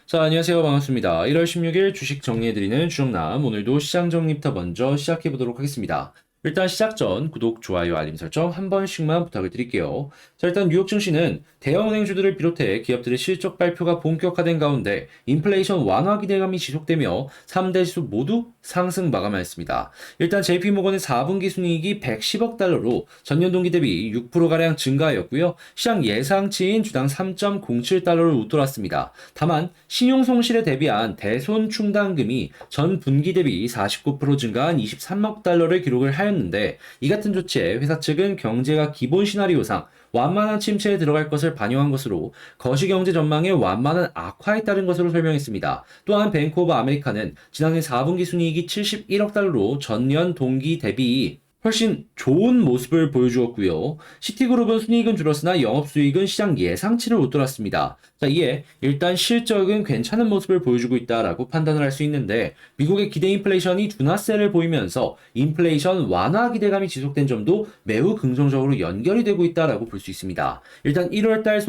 자, 안녕하세요. 반갑습니다. 1월 16일 주식 정리해드리는 주정남. 오늘도 시장 정리부터 먼저 시작해보도록 하겠습니다. 일단 시작 전 구독, 좋아요, 알림 설정 한 번씩만 부탁을 드릴게요. 자, 일단 뉴욕 증시는 대형 은행주들을 비롯해 기업들의 실적 발표가 본격화된 가운데 인플레이션 완화 기대감이 지속되며 3대 지수 모두 상승 마감하였습니다. 일단 JP모건의 4분기 순이익이 110억 달러로 전년 동기 대비 6%가량 증가하였고요. 시장 예상치인 주당 3.07달러를 웃돌았습니다. 다만 신용 손실에 대비한 대손 충당금이 전 분기 대비 49% 증가한 23억 달러를 기록을 하였는데, 이 같은 조치에 회사 측은 경제가 기본 시나리오상 완만한 침체에 들어갈 것을 반영한 것으로 거시경제 전망의 완만한 악화에 따른 것으로 설명했습니다. 또한 뱅크 오브 아메리카는 지난해 4분기 순이익이 71억 달러로 전년 동기 대비 훨씬 좋은 모습을 보여주었고요. 시티그룹은 순이익은 줄었으나 영업수익은 시장 예상치를 웃돌았습니다. 자, 이에 일단 실적은 괜찮은 모습을 보여주고 있다라고 판단을 할 수 있는데, 미국의 기대 인플레이션이 둔화세를 보이면서 인플레이션 완화 기대감이 지속된 점도 매우 긍정적으로 연결이 되고 있다라고 볼 수 있습니다. 일단 1월달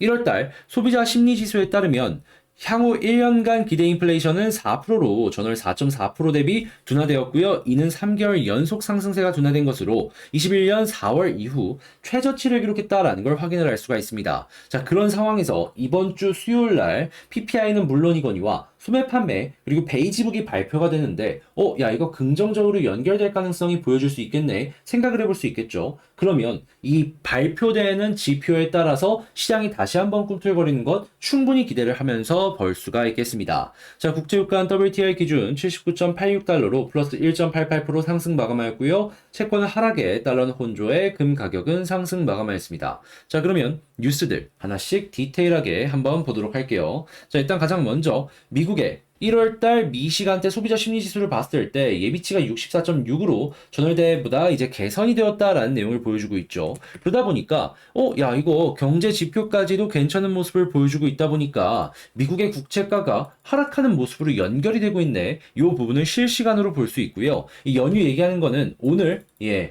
1월달 소비자 심리 지수에 따르면 향후 1년간 기대 인플레이션은 4%로 전월 4.4% 대비 둔화되었고요. 이는 3개월 연속 상승세가 둔화된 것으로 21년 4월 이후 최저치를 기록했다라는 걸 확인을 할 수가 있습니다. 자, 그런 상황에서 이번 주 수요일 날 PPI는 물론이거니와 소매 판매 그리고 베이지북이 발표가 되는데, 야, 이거 긍정적으로 연결될 가능성이 보여줄 수 있겠네 생각을 해볼 수 있겠죠. 그러면 이 발표되는 지표에 따라서 시장이 다시 한번 꿈틀거리는 것 충분히 기대를 하면서 벌 수가 있겠습니다. 자, 국제유가 WTI 기준 79.86달러로 플러스 1.88% 상승 마감하였고요. 채권은 하락에 달러는 혼조에 금 가격은 상승 마감하였습니다. 자, 그러면 뉴스들 하나씩 디테일하게 한번 보도록 할게요. 자, 일단 가장 먼저 미국의 1월달 미시간대 소비자 심리지수를 봤을 때 예비치가 64.6으로 전월 대보다 이제 개선이 되었다라는 내용을 보여주고 있죠. 그러다 보니까 야, 이거 경제 지표까지도 괜찮은 모습을 보여주고 있다 보니까 미국의 국채가가 하락하는 모습으로 연결이 되고 있네. 이 부분을 실시간으로 볼 수 있고요. 이 연휴 얘기하는 거는 오늘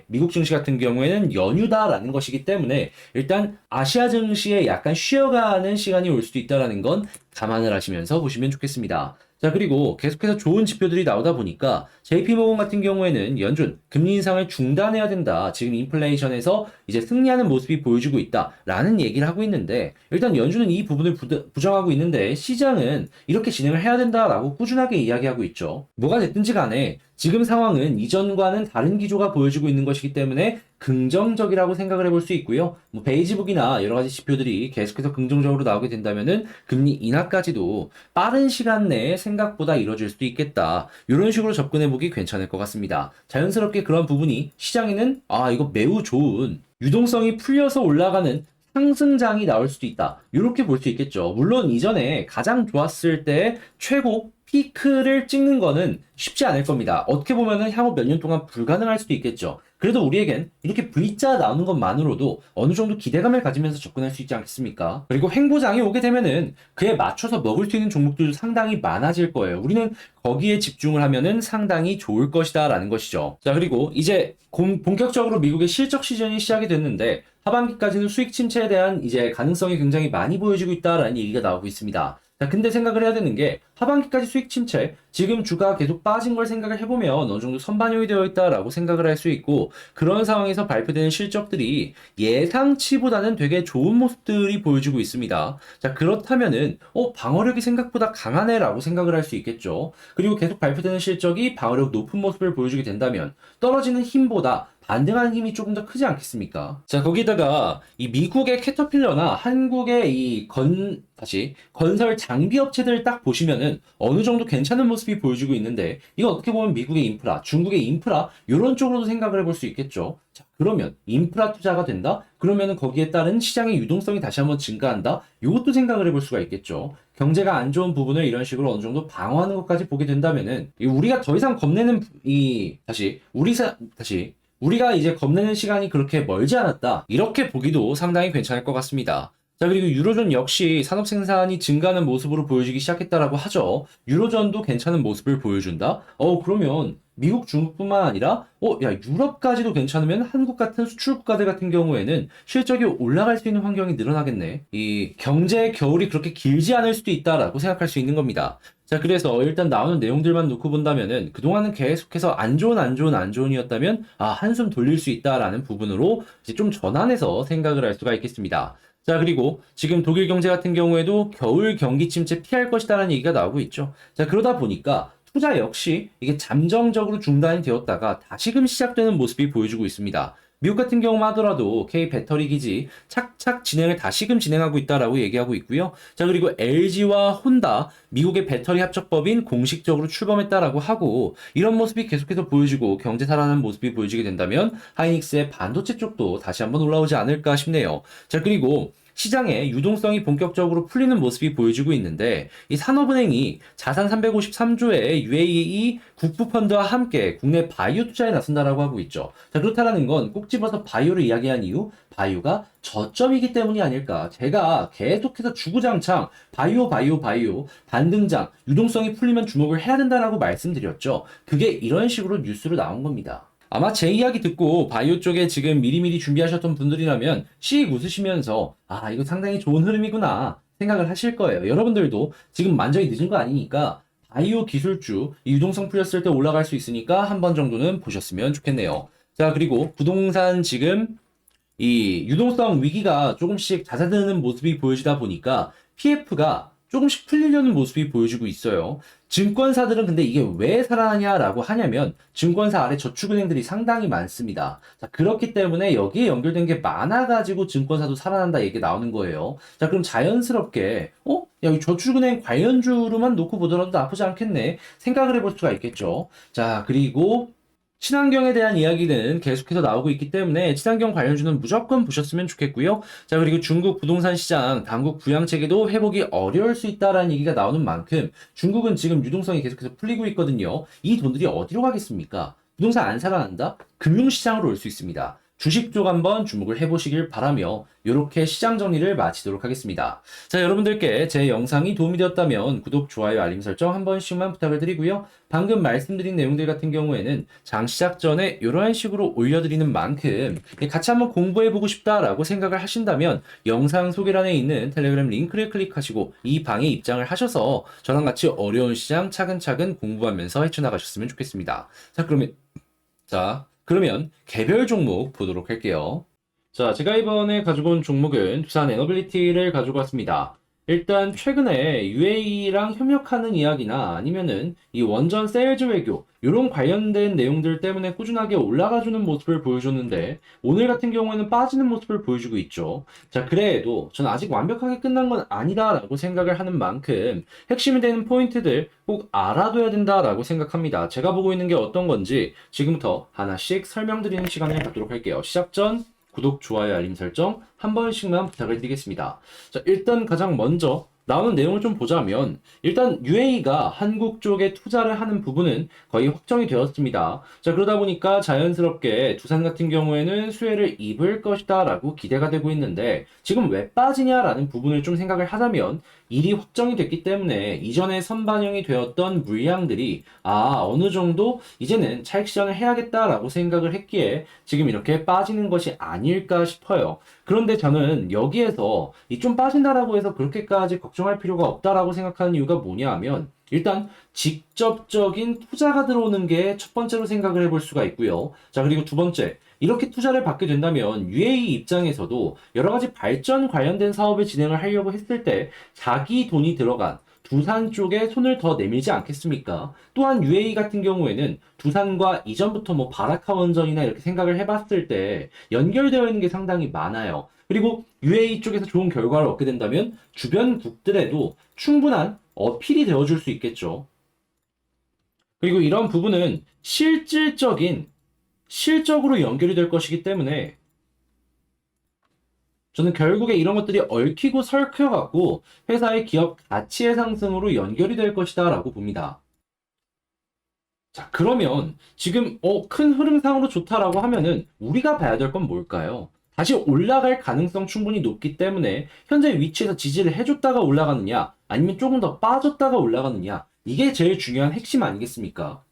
미국 증시 같은 경우에는 연휴다라는 것이기 때문에 일단 아시아 증시에 약간 쉬어가는 시간이 올 수도 있다라는 건 감안을 하시면서 보시면 좋겠습니다. 자, 그리고 계속해서 좋은 지표들이 나오다 보니까 JP모건 같은 경우에는 연준 금리 인상을 중단해야 된다. 지금 인플레이션에서 이제 승리하는 모습이 보여주고 있다라는 얘기를 하고 있는데, 일단 연준은 이 부분을 부정하고 있는데 시장은 이렇게 진행을 해야 된다라고 꾸준하게 이야기하고 있죠. 뭐가 됐든지 간에 지금 상황은 이전과는 다른 기조가 보여지고 있는 것이기 때문에 긍정적이라고 생각을 해볼 수 있고요. 뭐 베이지북이나 여러 가지 지표들이 계속해서 긍정적으로 나오게 된다면은 금리 인하까지도 빠른 시간 내에 생각보다 이루어질 수도 있겠다. 이런 식으로 접근해보기 괜찮을 것 같습니다. 자연스럽게 그런 부분이 시장에는 이거 매우 좋은 유동성이 풀려서 올라가는 상승장이 나올 수도 있다. 이렇게 볼 수 있겠죠. 물론 이전에 가장 좋았을 때 최고 피크를 찍는 거는 쉽지 않을 겁니다. 어떻게 보면은 향후 몇 년 동안 불가능할 수도 있겠죠. 그래도 우리에겐 이렇게 V자 나오는 것만으로도 어느 정도 기대감을 가지면서 접근할 수 있지 않겠습니까? 그리고 횡보장이 오게 되면은 그에 맞춰서 먹을 수 있는 종목들도 상당히 많아질 거예요. 우리는 거기에 집중을 하면은 상당히 좋을 것이다 라는 것이죠. 자, 그리고 이제 본격적으로 미국의 실적 시즌이 시작이 됐는데 하반기까지는 수익 침체에 대한 이제 가능성이 굉장히 많이 보여지고 있다라는 얘기가 나오고 있습니다. 자, 근데 생각을 해야 되는 게 하반기까지 수익 침체, 지금 주가 계속 빠진 걸 생각을 해보면 어느 정도 선반영이 되어 있다라고 생각을 할 수 있고, 그런 상황에서 발표되는 실적들이 예상치보다는 되게 좋은 모습들이 보여지고 있습니다. 자, 그렇다면은 방어력이 생각보다 강하네라고 생각을 할 수 있겠죠. 그리고 계속 발표되는 실적이 방어력 높은 모습을 보여주게 된다면 떨어지는 힘보다 반등하는 힘이 조금 더 크지 않겠습니까? 자, 거기다가 이 미국의 캐터필러나 한국의 이 건설 장비 업체들을 딱 보시면은 어느 정도 괜찮은 모습이 보여주고 있는데, 이거 어떻게 보면 미국의 인프라, 중국의 인프라 이런 쪽으로도 생각을 해볼 수 있겠죠. 자, 그러면 인프라 투자가 된다? 그러면은 거기에 따른 시장의 유동성이 다시 한번 증가한다? 이것도 생각을 해볼 수가 있겠죠. 경제가 안 좋은 부분을 이런 식으로 어느 정도 방어하는 것까지 보게 된다면은 우리가 더 이상 겁내는 우리가 이제 겁내는 시간이 그렇게 멀지 않았다. 이렇게 보기도 상당히 괜찮을 것 같습니다. 자, 그리고 유로존 역시 산업 생산이 증가하는 모습으로 보여지기 시작했다라고 하죠. 유로존도 괜찮은 모습을 보여준다? 그러면 미국, 중국뿐만 아니라 야, 유럽까지도 괜찮으면 한국 같은 수출 국가들 같은 경우에는 실적이 올라갈 수 있는 환경이 늘어나겠네. 이 경제의 겨울이 그렇게 길지 않을 수도 있다라고 생각할 수 있는 겁니다. 자, 그래서 일단 나오는 내용들만 놓고 본다면은 그동안은 계속해서 안 좋은이었다면 한숨 돌릴 수 있다라는 부분으로 이제 좀 전환해서 생각을 할 수가 있겠습니다. 자, 그리고 지금 독일 경제 같은 경우에도 겨울 경기 침체 피할 것이다라는 얘기가 나오고 있죠. 자, 그러다 보니까 투자 역시 이게 잠정적으로 중단이 되었다가 다시금 시작되는 모습이 보여주고 있습니다. 미국 같은 경우만 하더라도 K 배터리 기지 착착 진행을 다시금 진행하고 있다라고 얘기하고 있고요. 자, 그리고 LG와 혼다 미국의 배터리 합작법인 공식적으로 출범했다라고 하고 이런 모습이 계속해서 보여지고 경제 살아나는 모습이 보여지게 된다면 하이닉스의 반도체 쪽도 다시 한번 올라오지 않을까 싶네요. 자, 그리고 시장의 유동성이 본격적으로 풀리는 모습이 보여지고 있는데 이 산업은행이 자산 353조의 UAE 국부펀드와 함께 국내 바이오 투자에 나선다라고 하고 있죠. 자, 그렇다라는 건 꼭 집어서 바이오를 이야기한 이유, 바이오가 저점이기 때문이 아닐까. 제가 계속해서 주구장창 바이오 반등장 유동성이 풀리면 주목을 해야 된다라고 말씀드렸죠. 그게 이런 식으로 뉴스로 나온 겁니다. 아마 제 이야기 듣고 바이오 쪽에 지금 미리미리 준비하셨던 분들이라면 씩 웃으시면서 이거 상당히 좋은 흐름이구나 생각을 하실 거예요. 여러분들도 지금 만전이 늦은 거 아니니까 바이오 기술주 유동성 풀렸을 때 올라갈 수 있으니까 한 번 정도는 보셨으면 좋겠네요. 자, 그리고 부동산 지금 이 유동성 위기가 조금씩 잦아드는 모습이 보여지다 보니까 PF가 조금씩 풀리려는 모습이 보여지고 있어요. 증권사들은 근데 이게 왜 살아나냐라고 하냐면 증권사 아래 저축은행들이 상당히 많습니다. 자, 그렇기 때문에 여기에 연결된 게 많아가지고 증권사도 살아난다 얘기 나오는 거예요. 자, 그럼 자연스럽게 야, 이 저축은행 관련주로만 놓고 보더라도 나쁘지 않겠네 생각을 해볼 수가 있겠죠. 자, 그리고 친환경에 대한 이야기는 계속해서 나오고 있기 때문에 친환경 관련주는 무조건 보셨으면 좋겠고요. 자, 그리고 중국 부동산 시장 당국 부양 체계도 회복이 어려울 수 있다라는 얘기가 나오는 만큼 중국은 지금 유동성이 계속해서 풀리고 있거든요. 이 돈들이 어디로 가겠습니까? 부동산 안 살아난다? 금융시장으로 올 수 있습니다. 주식 쪽 한번 주목을 해보시길 바라며 이렇게 시장 정리를 마치도록 하겠습니다. 자, 여러분들께 제 영상이 도움이 되었다면 구독, 좋아요, 알림 설정 한 번씩만 부탁을 드리고요. 방금 말씀드린 내용들 같은 경우에는 장 시작 전에 이런 식으로 올려드리는 만큼 같이 한번 공부해보고 싶다라고 생각을 하신다면 영상 소개란에 있는 텔레그램 링크를 클릭하시고 이 방에 입장을 하셔서 저랑 같이 어려운 시장 차근차근 공부하면서 헤쳐나가셨으면 좋겠습니다. 그러면 개별 종목 보도록 할게요. 자, 제가 이번에 가지고 온 종목은 두산 에너빌리티를 가지고 왔습니다. 일단 최근에 UAE랑 협력하는 이야기나 아니면은 이 원전 세일즈 외교 이런 관련된 내용들 때문에 꾸준하게 올라가주는 모습을 보여줬는데 오늘 같은 경우에는 빠지는 모습을 보여주고 있죠. 자, 그래도 저는 아직 완벽하게 끝난 건 아니다라고 생각을 하는 만큼 핵심이 되는 포인트들 꼭 알아둬야 된다라고 생각합니다. 제가 보고 있는 게 어떤 건지 지금부터 하나씩 설명드리는 시간을 갖도록 할게요. 시작 전 구독, 좋아요, 알림 설정 한 번씩만 부탁을 드리겠습니다. 자, 일단 가장 먼저 나오는 내용을 좀 보자면 일단 UAE가 한국 쪽에 투자를 하는 부분은 거의 확정이 되었습니다. 자, 그러다 보니까 자연스럽게 두산 같은 경우에는 수혜를 입을 것이다 라고 기대가 되고 있는데 지금 왜 빠지냐라는 부분을 좀 생각을 하자면 일이 확정이 됐기 때문에 이전에 선반영이 되었던 물량들이 어느 정도 이제는 차익 실현을 해야겠다라고 생각을 했기에 지금 이렇게 빠지는 것이 아닐까 싶어요. 그런데 저는 여기에서 이 좀 빠진다라고 해서 그렇게까지 걱정할 필요가 없다라고 생각하는 이유가 뭐냐 하면 일단 직접적인 투자가 들어오는 게 첫 번째로 생각을 해볼 수가 있고요. 자, 그리고 두 번째, 이렇게 투자를 받게 된다면 UAE 입장에서도 여러 가지 발전 관련된 사업을 진행을 하려고 했을 때 자기 돈이 들어간 두산 쪽에 손을 더 내밀지 않겠습니까? 또한 UAE 같은 경우에는 두산과 이전부터 뭐 바라카 원전이나 이렇게 생각을 해봤을 때 연결되어 있는 게 상당히 많아요. 그리고 UAE 쪽에서 좋은 결과를 얻게 된다면 주변 국들에도 충분한 어필이 되어줄 수 있겠죠. 그리고 이런 부분은 실적으로 연결이 될 것이기 때문에 저는 결국에 이런 것들이 얽히고 설켜갖고 회사의 기업 가치의 상승으로 연결이 될 것이다 라고 봅니다. 자, 그러면 지금 큰 흐름상으로 좋다라고 하면은 우리가 봐야 될 건 뭘까요? 다시 올라갈 가능성 충분히 높기 때문에 현재 위치에서 지지를 해줬다가 올라가느냐 아니면 조금 더 빠졌다가 올라가느냐 이게 제일 중요한 핵심 아니겠습니까?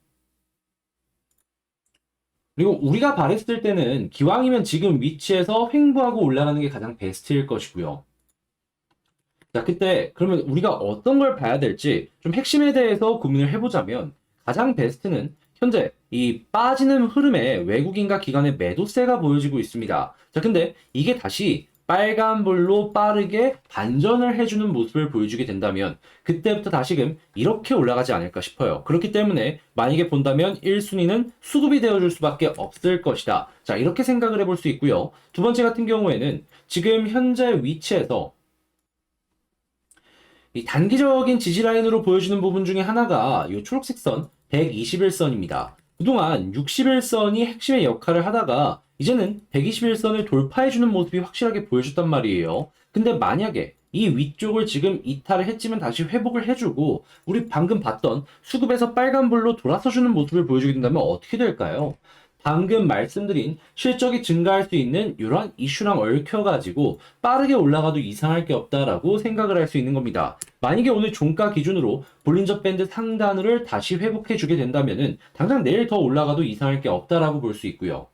그리고 우리가 바랬을 때는 기왕이면 지금 위치에서 횡보하고 올라가는 게 가장 베스트일 것이고요. 자, 그때 그러면 우리가 어떤 걸 봐야 될지 좀 핵심에 대해서 고민을 해보자면 가장 베스트는 현재 이 빠지는 흐름에 외국인과 기관의 매도세가 보여지고 있습니다. 자, 근데 이게 다시 빨간불로 빠르게 반전을 해주는 모습을 보여주게 된다면 그때부터 다시금 이렇게 올라가지 않을까 싶어요. 그렇기 때문에 만약에 본다면 1순위는 수급이 되어줄 수밖에 없을 것이다. 자, 이렇게 생각을 해볼 수 있고요. 두 번째 같은 경우에는 지금 현재 위치에서 이 단기적인 지지 라인으로 보여주는 부분 중에 하나가 이 초록색 선 121선입니다. 그동안 61선이 핵심의 역할을 하다가 이제는 121선을 돌파해주는 모습이 확실하게 보여줬단 말이에요. 근데 만약에 이 위쪽을 지금 이탈을 했지만 다시 회복을 해주고 우리 방금 봤던 수급에서 빨간불로 돌아서주는 모습을 보여주게 된다면 어떻게 될까요? 방금 말씀드린 실적이 증가할 수 있는 이러한 이슈랑 얽혀가지고 빠르게 올라가도 이상할 게 없다라고 생각을 할 수 있는 겁니다. 만약에 오늘 종가 기준으로 볼린저 밴드 상단을 다시 회복해주게 된다면은 당장 내일 더 올라가도 이상할 게 없다라고 볼 수 있고요.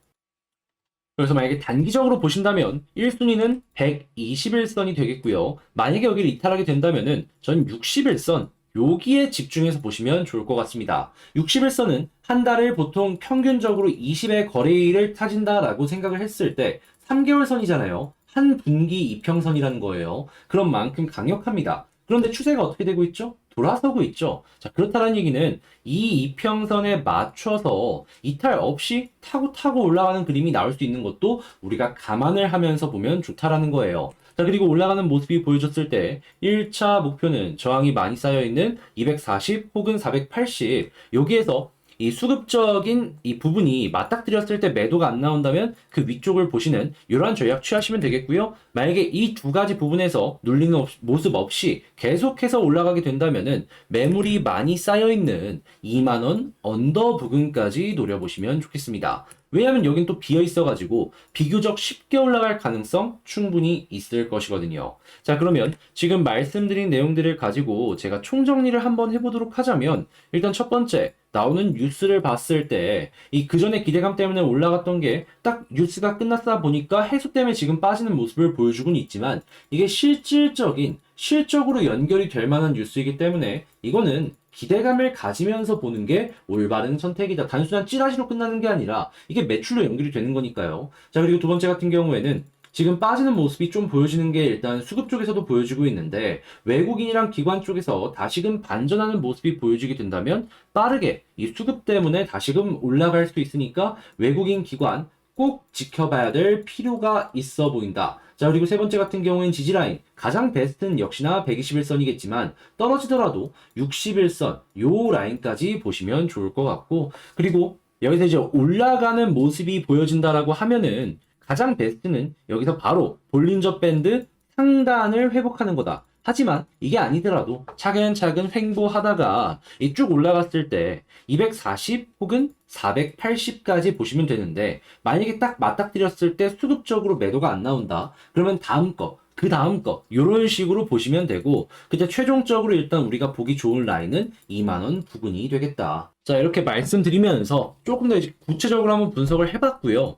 그래서 만약에 단기적으로 보신다면 1순위는 121선이 되겠고요. 만약에 여기를 이탈하게 된다면은 전 61선 여기에 집중해서 보시면 좋을 것 같습니다. 61선은 한 달을 보통 평균적으로 20의 거래일을 타진다라고 생각을 했을 때 3개월 선이잖아요. 한 분기 이평선이라는 거예요. 그런 만큼 강력합니다. 그런데 추세가 어떻게 되고 있죠? 돌아서고 있죠. 자, 그렇다는 얘기는 이 이평선에 맞춰서 이탈 없이 타고 올라가는 그림이 나올 수 있는 것도 우리가 감안을 하면서 보면 좋다라는 거예요. 자, 그리고 올라가는 모습이 보여줬을 때 1차 목표는 저항이 많이 쌓여있는 240 혹은 480 여기에서 이 수급적인 이 부분이 맞닥뜨렸을 때 매도가 안 나온다면 그 위쪽을 보시는 이러한 전략 취하시면 되겠고요. 만약에 이 두 가지 부분에서 눌리는 모습 없이 계속해서 올라가게 된다면은 매물이 많이 쌓여있는 2만원 언더 부근까지 노려보시면 좋겠습니다. 왜냐하면 여긴 또 비어 있어가지고 비교적 쉽게 올라갈 가능성 충분히 있을 것이거든요. 자, 그러면 지금 말씀드린 내용들을 가지고 제가 총정리를 한번 해보도록 하자면 일단 첫 번째 나오는 뉴스를 봤을 때 이 그전의 기대감 때문에 올라갔던 게 딱 뉴스가 끝났다 보니까 해소 때문에 지금 빠지는 모습을 보여주고는 있지만 이게 실적으로 연결이 될 만한 뉴스이기 때문에 이거는 기대감을 가지면서 보는 게 올바른 선택이다. 단순한 찌라시로 끝나는 게 아니라 이게 매출로 연결이 되는 거니까요. 자, 그리고 두 번째 같은 경우에는 지금 빠지는 모습이 좀 보여지는 게 일단 수급 쪽에서도 보여지고 있는데 외국인이랑 기관 쪽에서 다시금 반전하는 모습이 보여지게 된다면 빠르게 이 수급 때문에 다시금 올라갈 수 있으니까 외국인 기관 꼭 지켜봐야 될 필요가 있어 보인다. 자, 그리고 세 번째 같은 경우엔 지지라인 가장 베스트는 역시나 121선이겠지만 떨어지더라도 61선 요 라인까지 보시면 좋을 것 같고, 그리고 여기서 이제 올라가는 모습이 보여진다라고 하면은 가장 베스트는 여기서 바로 볼린저 밴드 상단을 회복하는 거다. 하지만 이게 아니더라도 차근차근 횡보하다가 이 쭉 올라갔을 때 240 혹은 480까지 보시면 되는데 만약에 딱 맞닥뜨렸을 때 수급적으로 매도가 안 나온다. 그러면 다음 거, 그 다음 거 이런 식으로 보시면 되고 그때 최종적으로 일단 우리가 보기 좋은 라인은 2만원 부근이 되겠다. 자, 이렇게 말씀드리면서 조금 더 이제 구체적으로 한번 분석을 해봤고요.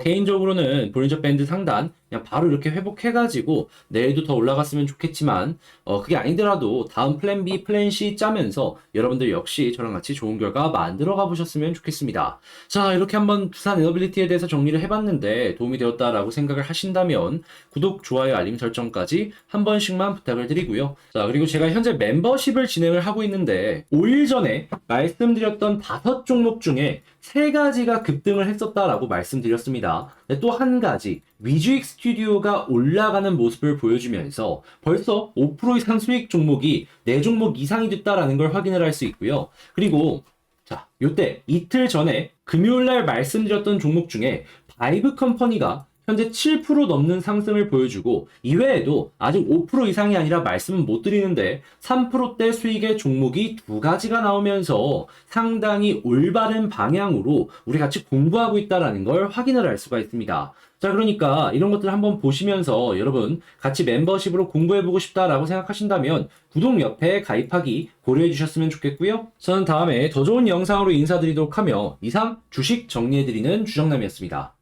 개인적으로는 볼린저 밴드 상단 그냥 바로 이렇게 회복해가지고 내일도 더 올라갔으면 좋겠지만 그게 아니더라도 다음 플랜 B, 플랜 C 짜면서 여러분들 역시 저랑 같이 좋은 결과 만들어 가보셨으면 좋겠습니다. 자, 이렇게 한번 두산 에너빌리티에 대해서 정리를 해봤는데 도움이 되었다라고 생각을 하신다면 구독, 좋아요, 알림 설정까지 한 번씩만 부탁을 드리고요. 자, 그리고 제가 현재 멤버십을 진행을 하고 있는데 5일 전에 말씀드렸던 5종목 중에 3가지가 급등을 했었다라고 말씀드렸습니다. 또 한 가지 위주익 스튜디오가 올라가는 모습을 보여주면서 벌써 5% 이상 수익 종목이 4종목 이상이 됐다라는 걸 확인을 할 수 있고요. 그리고 자, 요때 이틀 전에 금요일날 말씀드렸던 종목 중에 바이브 컴퍼니가 현재 7% 넘는 상승을 보여주고 이외에도 아직 5% 이상이 아니라 말씀은 못 드리는데 3%대 수익의 종목이 두 가지가 나오면서 상당히 올바른 방향으로 우리 같이 공부하고 있다는 걸 확인을 할 수가 있습니다. 자, 그러니까 이런 것들 한번 보시면서 여러분 같이 멤버십으로 공부해보고 싶다라고 생각하신다면 구독 옆에 가입하기 고려해 주셨으면 좋겠고요. 저는 다음에 더 좋은 영상으로 인사드리도록 하며 이상 주식 정리해드리는 주정남이었습니다.